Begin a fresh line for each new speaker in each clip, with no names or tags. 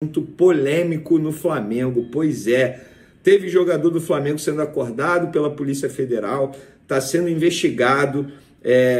Muito polêmico no Flamengo, pois é. Teve jogador do Flamengo sendo acordado pela Polícia Federal, está sendo investigado.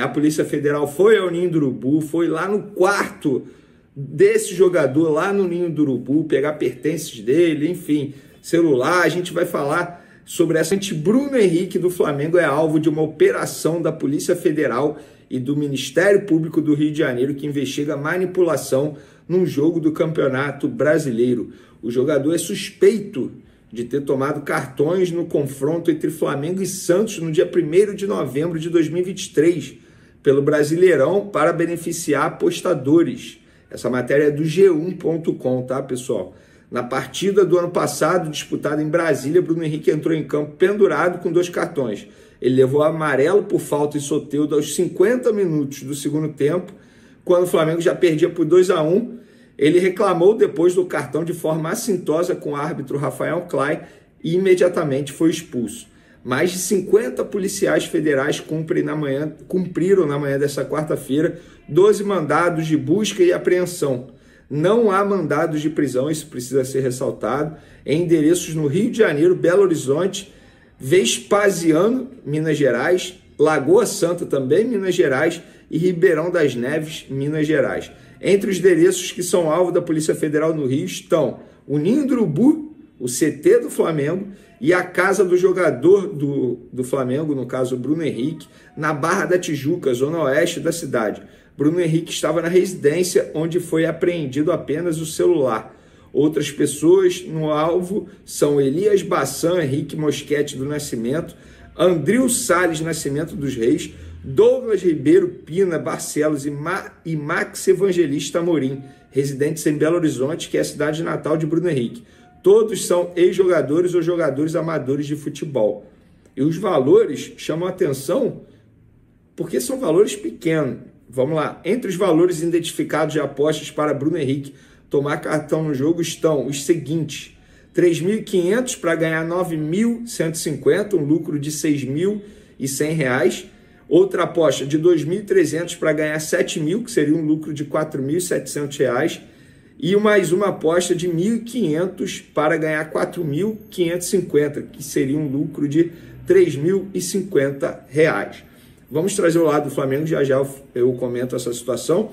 A Polícia Federal foi ao Ninho do Urubu, foi lá no quarto desse jogador, lá no Ninho do Urubu, pegar pertences dele, enfim, celular. A gente vai falar sobre essa. Bruno Henrique do Flamengo é alvo de uma operação da Polícia Federal e do Ministério Público do Rio de Janeiro que investiga manipulação num jogo do Campeonato Brasileiro. O jogador é suspeito de ter tomado cartões no confronto entre Flamengo e Santos no dia 1º de novembro de 2023, pelo Brasileirão, para beneficiar apostadores. Essa matéria é do G1.com, tá, pessoal? Na partida do ano passado, disputada em Brasília, Bruno Henrique entrou em campo pendurado com 2 cartões. Ele levou amarelo por falta e Soteldo aos 50 minutos do segundo tempo, quando o Flamengo já perdia por 2-1, ele reclamou depois do cartão de forma assintosa com o árbitro Rafael Klein e imediatamente foi expulso. Mais de 50 policiais federais cumpriram na manhã dessa quarta-feira 12 mandados de busca e apreensão. Não há mandados de prisão, isso precisa ser ressaltado, em endereços no Rio de Janeiro, Belo Horizonte, Vespasiano, Minas Gerais, Lagoa Santa, também Minas Gerais, e Ribeirão das Neves, Minas Gerais. Entre os endereços que são alvo da Polícia Federal no Rio estão o Ninho do Urubu, o CT do Flamengo e a casa do jogador do Flamengo, no caso Bruno Henrique, na Barra da Tijuca, zona oeste da cidade. Bruno Henrique estava na residência onde foi apreendido apenas o celular. Outras pessoas no alvo são Elias Bassan Henrique Mosquete do Nascimento, Andril Salles Nascimento dos Reis, Douglas Ribeiro Pina Barcelos e Max Evangelista Amorim, residentes em Belo Horizonte, que é a cidade natal de Bruno Henrique. Todos são ex-jogadores ou jogadores amadores de futebol. E os valores chamam a atenção porque são valores pequenos. Vamos lá. Entre os valores identificados de apostas para Bruno Henrique tomar cartão no jogo estão os seguintes: 3.500 para ganhar 9.150, um lucro de R$ 6.100. Outra aposta de 2.300 para ganhar 7.000, que seria um lucro de R$ 4.700. E mais uma aposta de 1.500 para ganhar 4.550, que seria um lucro de R$ 3.050. Vamos trazer o lado do Flamengo, já eu comento essa situação.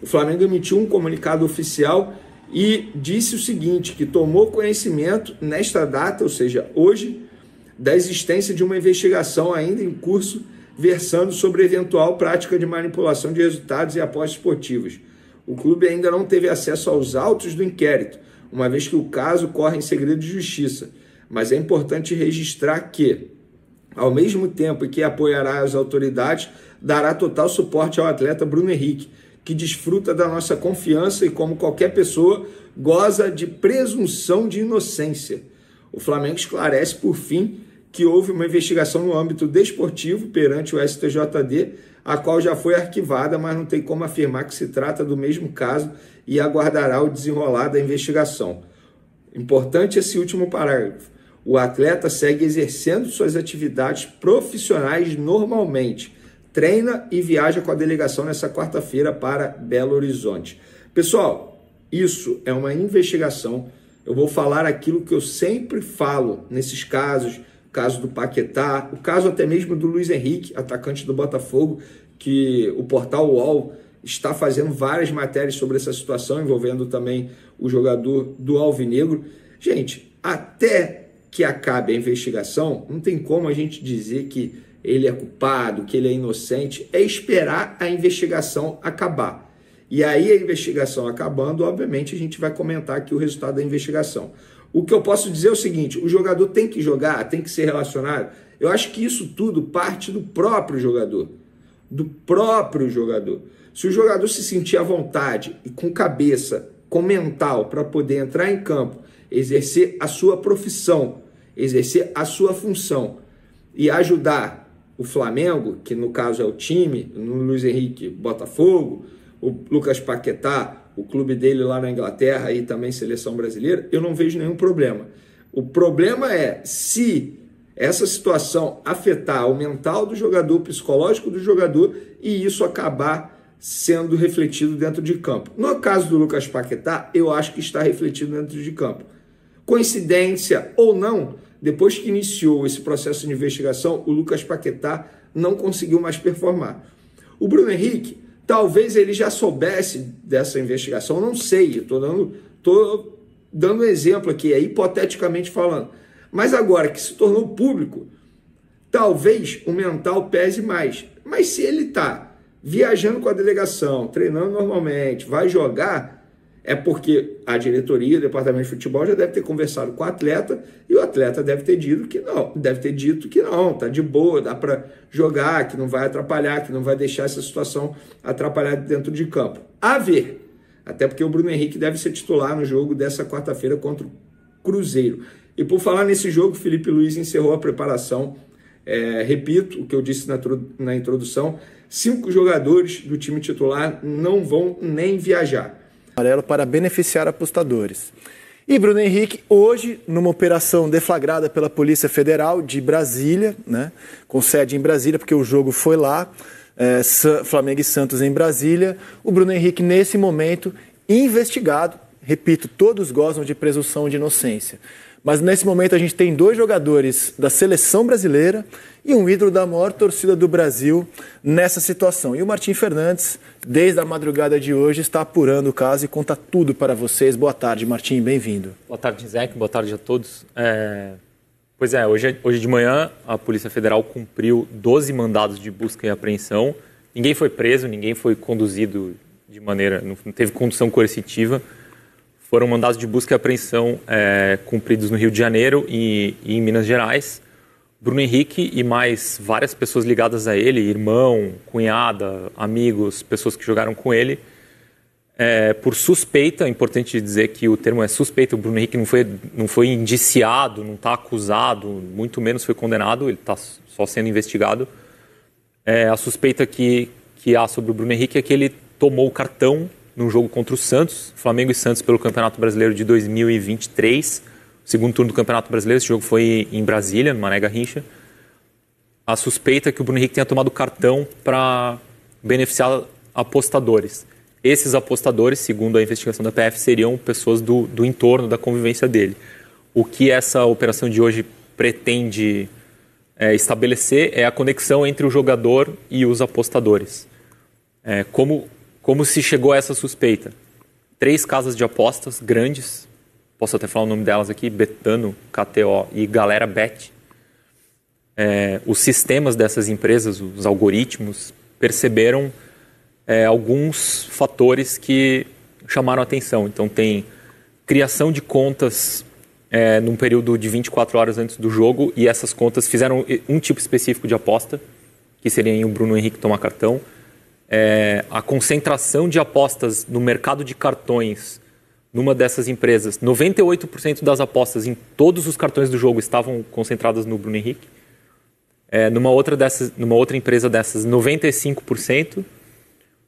O Flamengo emitiu um comunicado oficial e disse o seguinte, que tomou conhecimento nesta data, ou seja, hoje, da existência de uma investigação ainda em curso versando sobre eventual prática de manipulação de resultados e apostas esportivas. O clube ainda não teve acesso aos autos do inquérito, uma vez que o caso corre em segredo de justiça, mas é importante registrar que, ao mesmo tempo que apoiará as autoridades, dará total suporte ao atleta Bruno Henrique, que desfruta da nossa confiança e, como qualquer pessoa, goza de presunção de inocência. O Flamengo esclarece, por fim, que houve uma investigação no âmbito desportivo perante o STJD, a qual já foi arquivada, mas não tem como afirmar que se trata do mesmo caso e aguardará o desenrolar da investigação. Importante esse último parágrafo. O atleta segue exercendo suas atividades profissionais normalmente, treina e viaja com a delegação nessa quarta-feira para Belo Horizonte. Pessoal, isso é uma investigação. Eu vou falar aquilo que eu sempre falo nesses casos, o caso do Paquetá, o caso até mesmo do Luiz Henrique, atacante do Botafogo, que o portal UOL está fazendo várias matérias sobre essa situação, envolvendo também o jogador do Alvinegro. Gente, até que acabe a investigação, não tem como a gente dizer que ele é culpado, que ele é inocente, é esperar a investigação acabar. E aí a investigação acabando, obviamente a gente vai comentar aqui o resultado da investigação. O que eu posso dizer é o seguinte, o jogador tem que jogar, tem que ser relacionado. Eu acho que isso tudo parte do próprio jogador. Do próprio jogador. Se o jogador se sentir à vontade e com cabeça, com mental, para poder entrar em campo, exercer a sua profissão, exercer a sua função e ajudar o Flamengo, que no caso é o time, no Luiz Henrique, Botafogo, o Lucas Paquetá, o clube dele lá na Inglaterra e também seleção brasileira, eu não vejo nenhum problema. O problema é se essa situação afetar o mental do jogador, o psicológico do jogador, e isso acabar sendo refletido dentro de campo. No caso do Lucas Paquetá, eu acho que está refletido dentro de campo. Coincidência ou não, depois que iniciou esse processo de investigação, o Lucas Paquetá não conseguiu mais performar. O Bruno Henrique, talvez ele já soubesse dessa investigação, não sei, estou dando um exemplo aqui, hipoteticamente falando. Mas agora que se tornou público, talvez o mental pese mais. Mas se ele está viajando com a delegação, treinando normalmente, vai jogar, é porque a diretoria, o departamento de futebol já deve ter conversado com o atleta e o atleta deve ter dito que não, tá de boa, dá para jogar, que não vai atrapalhar, que não vai deixar essa situação atrapalhar dentro de campo. A ver, até porque o Bruno Henrique deve ser titular no jogo dessa quarta-feira contra o Cruzeiro. E por falar nesse jogo, Felipe Luiz encerrou a preparação. Repito o que eu disse na introdução, 5 jogadores do time titular não vão nem viajar.
Amarelo para beneficiar apostadores. E Bruno Henrique, hoje, numa operação deflagrada pela Polícia Federal de Brasília, né, com sede em Brasília, porque o jogo foi lá, Flamengo e Santos em Brasília, o Bruno Henrique, nesse momento, investigado, repito, todos gozam de presunção de inocência. Mas nesse momento a gente tem 2 jogadores da seleção brasileira e um ídolo da maior torcida do Brasil nessa situação. E o Martim Fernandes, desde a madrugada de hoje, está apurando o caso e conta tudo para vocês. Boa tarde, Martim, bem-vindo.
Boa tarde, Zeke, boa tarde a todos. Pois é, hoje de manhã a Polícia Federal cumpriu 12 mandados de busca e apreensão. Ninguém foi preso, ninguém foi conduzido de maneira... não teve condução coercitiva. Foram mandados de busca e apreensão cumpridos no Rio de Janeiro e em Minas Gerais. Bruno Henrique e mais várias pessoas ligadas a ele, irmão, cunhada, amigos, pessoas que jogaram com ele, por suspeita, é importante dizer que o termo é suspeita, o Bruno Henrique não foi indiciado, não está acusado, muito menos foi condenado, ele está só sendo investigado. A suspeita que há sobre o Bruno Henrique é que ele tomou o cartão num jogo contra o Santos, Flamengo e Santos pelo Campeonato Brasileiro de 2023, segundo turno do Campeonato Brasileiro. Esse jogo foi em Brasília, no Mané Garrincha. A suspeita é que o Bruno Henrique tenha tomado cartão para beneficiar apostadores. Esses apostadores, segundo a investigação da PF, seriam pessoas do entorno, da convivência dele. O que essa operação de hoje pretende estabelecer é a conexão entre o jogador e os apostadores. Como se chegou a essa suspeita? 3 casas de apostas grandes, posso até falar o nome delas aqui, Betano, KTO e Galera Bet. Os sistemas dessas empresas, os algoritmos, perceberam alguns fatores que chamaram a atenção. Então tem criação de contas num período de 24 horas antes do jogo, e essas contas fizeram um tipo específico de aposta, que seria em o Bruno Henrique tomar cartão. A concentração de apostas no mercado de cartões numa dessas empresas, 98% das apostas em todos os cartões do jogo estavam concentradas no Bruno Henrique. Numa outra empresa dessas, 95%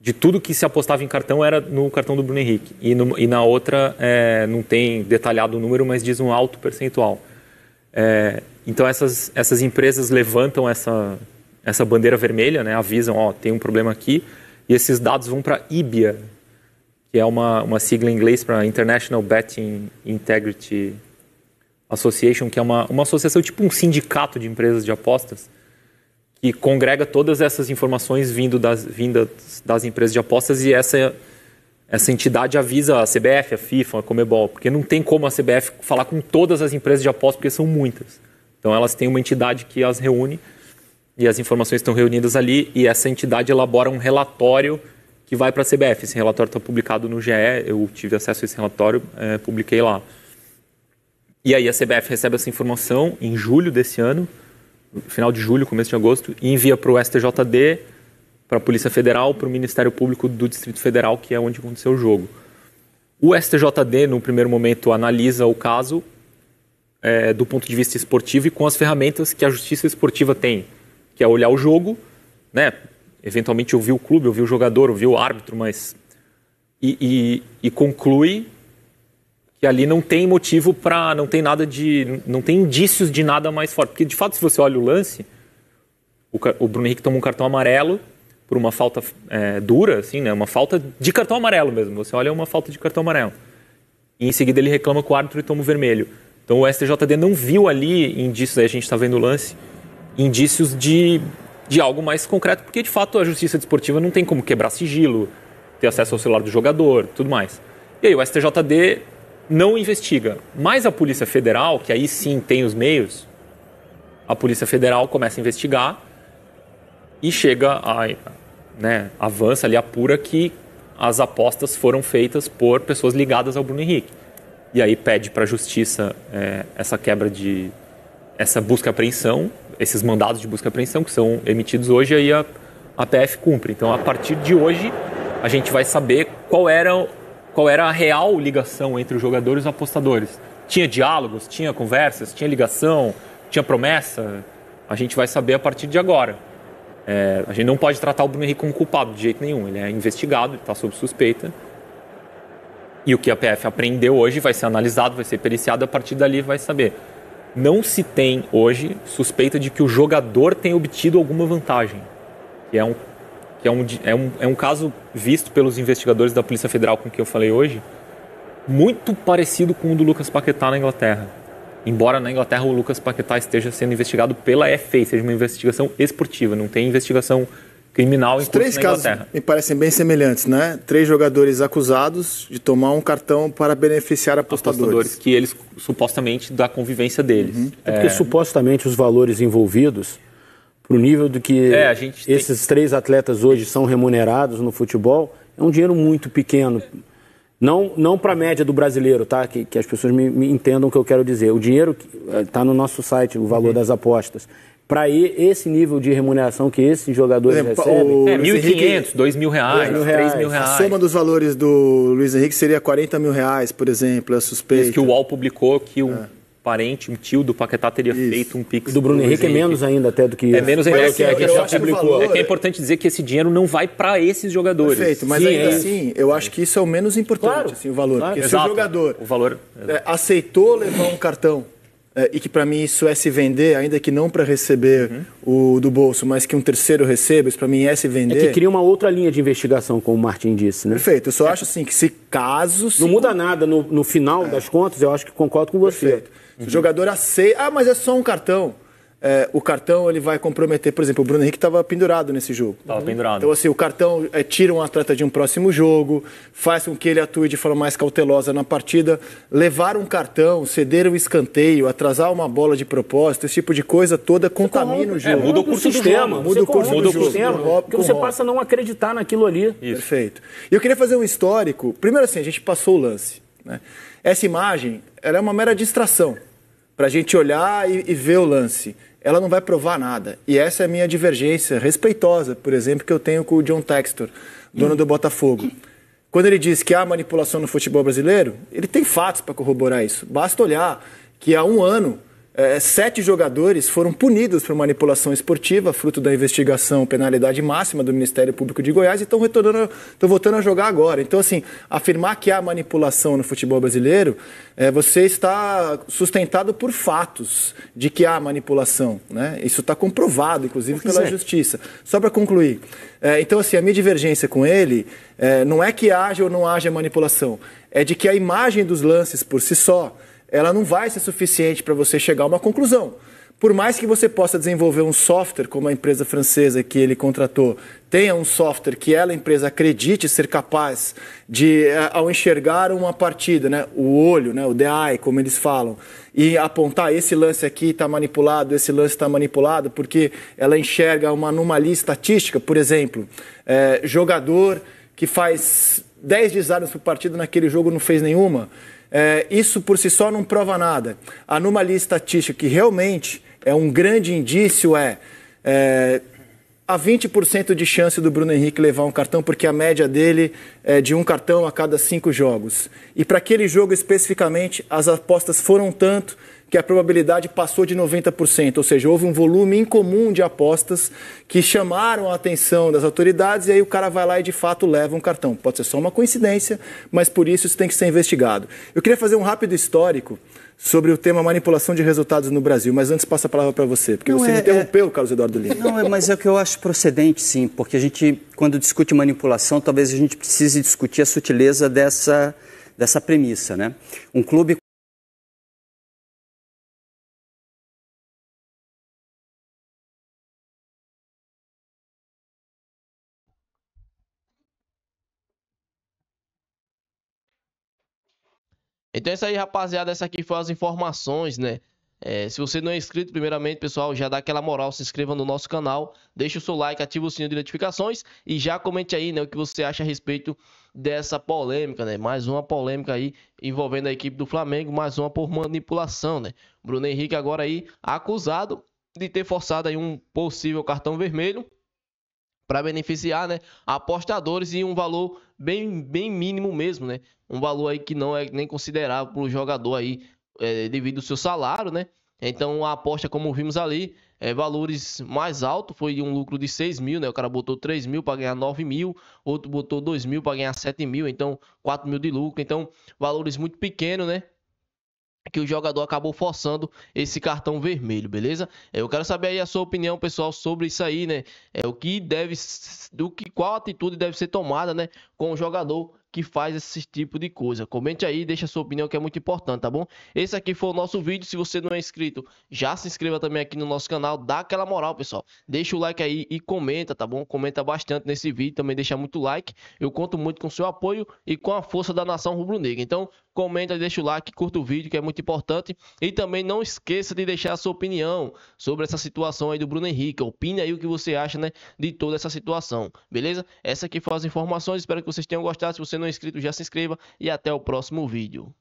de tudo que se apostava em cartão era no cartão do Bruno Henrique. E na outra, não tem detalhado o número, mas diz um alto percentual. Então essas empresas levantam essa bandeira vermelha, né, avisam, tem um problema aqui, e esses dados vão para a IBIA, que é uma sigla em inglês para International Betting Integrity Association, que é uma associação, tipo um sindicato de empresas de apostas, que congrega todas essas informações vindas das empresas de apostas, e essa entidade avisa a CBF, a FIFA, a Conmebol, porque não tem como a CBF falar com todas as empresas de apostas, porque são muitas. Então elas têm uma entidade que as reúne, e as informações estão reunidas ali, e essa entidade elabora um relatório que vai para a CBF. Esse relatório está publicado no GE, eu tive acesso a esse relatório, publiquei lá. E aí a CBF recebe essa informação em julho desse ano, final de julho, começo de agosto, e envia para o STJD, para a Polícia Federal, para o Ministério Público do Distrito Federal, que é onde aconteceu o jogo. O STJD, no primeiro momento, analisa o caso do ponto de vista esportivo e com as ferramentas que a justiça esportiva tem, que é olhar o jogo, né? Eventualmente ouvir o clube, ouvir o jogador, ouvir o árbitro, mas... E conclui que ali não tem motivo para... não tem indícios de nada mais forte. Porque, de fato, se você olha o lance, o Bruno Henrique toma um cartão amarelo, por uma falta dura, assim, né? Uma falta de cartão amarelo mesmo. Você olha uma falta de cartão amarelo. E em seguida ele reclama com o árbitro e toma o vermelho. Então o STJD não viu ali indícios, aí a gente está vendo o lance, indícios de algo mais concreto, porque de fato a justiça desportiva não tem como quebrar sigilo, ter acesso ao celular do jogador, tudo mais. E aí o STJD não investiga. Mas a Polícia Federal, que aí sim tem os meios, a Polícia Federal começa a investigar e chega avança ali, apura que as apostas foram feitas por pessoas ligadas ao Bruno Henrique. E aí pede para a Justiça essa busca e apreensão, esses mandados de busca e apreensão que são emitidos hoje, aí a PF cumpre. Então, a partir de hoje, a gente vai saber qual era a real ligação entre os jogadores e os apostadores. Tinha diálogos, tinha conversas, tinha ligação, tinha promessa. A gente vai saber a partir de agora. A gente não pode tratar o Bruno Henrique como culpado de jeito nenhum. Ele é investigado, ele está sob suspeita. E o que a PF apreendeu hoje vai ser analisado, vai ser periciado, a partir dali vai saber. Não se tem hoje suspeita de que o jogador tenha obtido alguma vantagem. Que é um caso visto pelos investigadores da Polícia Federal com quem eu falei hoje, muito parecido com o do Lucas Paquetá na Inglaterra. Embora na Inglaterra o Lucas Paquetá esteja sendo investigado pela FA, seja uma investigação esportiva, não tem investigação criminal em curso na Inglaterra. Os 3 casos me parecem bem semelhantes, né? 3 jogadores acusados de tomar um cartão para beneficiar apostadores. Que eles, supostamente, da convivência deles.
Porque supostamente os valores envolvidos, para o nível do que esses 3 atletas hoje são remunerados no futebol, é um dinheiro muito pequeno. Não para a média do brasileiro, tá? Que as pessoas me entendam o que eu quero dizer. O dinheiro está no nosso site, o valor das apostas. Para esse nível de remuneração que esses jogadores recebem...
R$1.500, R$2.000, R$3.000.
A soma dos valores do Luiz Henrique seria R$40 mil, por exemplo, a suspeita.
Isso que o UOL publicou que um parente, um tio do Paquetá teria feito um pix.
Do Bruno Henrique é menos ainda até do que isso.
É menos ainda que a gente já publicou. É importante dizer que esse dinheiro não vai para esses jogadores.
Perfeito, mas ainda assim, eu acho que isso é o menos importante, assim, o valor. Porque se o jogador aceitou levar um cartão, e que para mim isso é se vender, ainda que não para receber o do bolso, mas que um terceiro receba, isso para mim é se vender.
É que cria uma outra linha de investigação, como o Martin disse, né?
Perfeito, eu só acho assim que se caso...
Não muda nada no final das contas, eu acho que concordo com você.
Perfeito. Se o jogador aceita... mas é só um cartão. O cartão ele vai comprometer... Por exemplo, o Bruno Henrique estava pendurado nesse jogo.
Estava pendurado.
Então, assim, o cartão tira um atleta de um próximo jogo, faz com que ele atue de forma mais cautelosa na partida. Levar um cartão, ceder um escanteio, atrasar uma bola de propósito, esse tipo de coisa toda contamina o jogo.
Muda o curso do sistema.
Muda o curso do jogo.
Porque você passa a não acreditar naquilo ali.
Isso. Perfeito. E eu queria fazer um histórico. Primeiro assim, a gente passou o lance, né? Essa imagem, ela é uma mera distração para a gente olhar e ver o lance. Ela não vai provar nada. E essa é a minha divergência respeitosa, por exemplo, que eu tenho com o John Textor, dono do Botafogo. Quando ele diz que há manipulação no futebol brasileiro, ele tem fatos para corroborar isso. Basta olhar que há um ano, 7 jogadores foram punidos por manipulação esportiva, fruto da investigação penalidade máxima do Ministério Público de Goiás, e estão voltando a jogar agora. Então, assim, afirmar que há manipulação no futebol brasileiro, você está sustentado por fatos de que há manipulação, né? Isso está comprovado, inclusive, pela Justiça. Só para concluir. Então, assim, a minha divergência com ele não é que haja ou não haja manipulação, é de que a imagem dos lances por si só, ela não vai ser suficiente para você chegar a uma conclusão. Por mais que você possa desenvolver um software, como a empresa francesa que ele contratou, tenha um software que ela, a empresa, acredite ser capaz de, ao enxergar uma partida, né, o olho, né, o the eye, como eles falam, e apontar esse lance aqui está manipulado, esse lance está manipulado, porque ela enxerga uma anomalia estatística, por exemplo, jogador que faz 10 desarmes por partida naquele jogo não fez nenhuma. Isso por si só não prova nada. A anomalia estatística que realmente é um grande indício há 20% de chance do Bruno Henrique levar um cartão, porque a média dele é de um cartão a cada 5 jogos. E para aquele jogo especificamente, as apostas foram tanto que a probabilidade passou de 90%, ou seja, houve um volume incomum de apostas que chamaram a atenção das autoridades e aí o cara vai lá e de fato leva um cartão. Pode ser só uma coincidência, mas por isso tem que ser investigado. Eu queria fazer um rápido histórico sobre o tema manipulação de resultados no Brasil, mas antes passo a palavra para você, porque você me interrompeu, Carlos Eduardo Lima.
Não, mas é o que eu acho procedente, sim, porque a gente, quando discute manipulação, talvez a gente precise discutir a sutileza dessa premissa, né? Um clube
Então é isso aí, rapaziada. Essa aqui foi as informações, né? Se você não é inscrito, primeiramente, pessoal, já dá aquela moral, se inscreva no nosso canal, deixa o seu like, ativa o sininho de notificações e já comente aí, né, o que você acha a respeito dessa polêmica, né? Mais uma polêmica aí envolvendo a equipe do Flamengo, mais uma por manipulação, né? Bruno Henrique agora aí acusado de ter forçado aí um possível cartão vermelho para beneficiar, né, apostadores e um valor bem mínimo mesmo, né? Um valor aí que não é nem considerável para o jogador aí, devido ao seu salário, né? Então a aposta, como vimos ali, valores mais altos, foi um lucro de 6 mil, né? O cara botou 3 mil para ganhar 9 mil, outro botou 2 mil para ganhar 7 mil, então 4 mil de lucro. Então valores muito pequenos, né? Que o jogador acabou forçando esse cartão vermelho, beleza? Eu quero saber aí a sua opinião, pessoal, sobre isso aí, né? Qual atitude deve ser tomada, né, com o jogador que faz esse tipo de coisa. Comente aí, deixa a sua opinião, que é muito importante, tá bom? Esse aqui foi o nosso vídeo. Se você não é inscrito, já se inscreva também aqui no nosso canal, dá aquela moral, pessoal. Deixa o like aí e comenta, tá bom? Comenta bastante nesse vídeo, também deixa muito like. Eu conto muito com o seu apoio e com a força da nação rubro-negra. Então, comenta, deixa o like, curta o vídeo, que é muito importante. E também não esqueça de deixar a sua opinião sobre essa situação aí do Bruno Henrique. Opine aí o que você acha, né, de toda essa situação, beleza? Essa aqui foram as informações, espero que vocês tenham gostado. Se você não é inscrito, já se inscreva e até o próximo vídeo.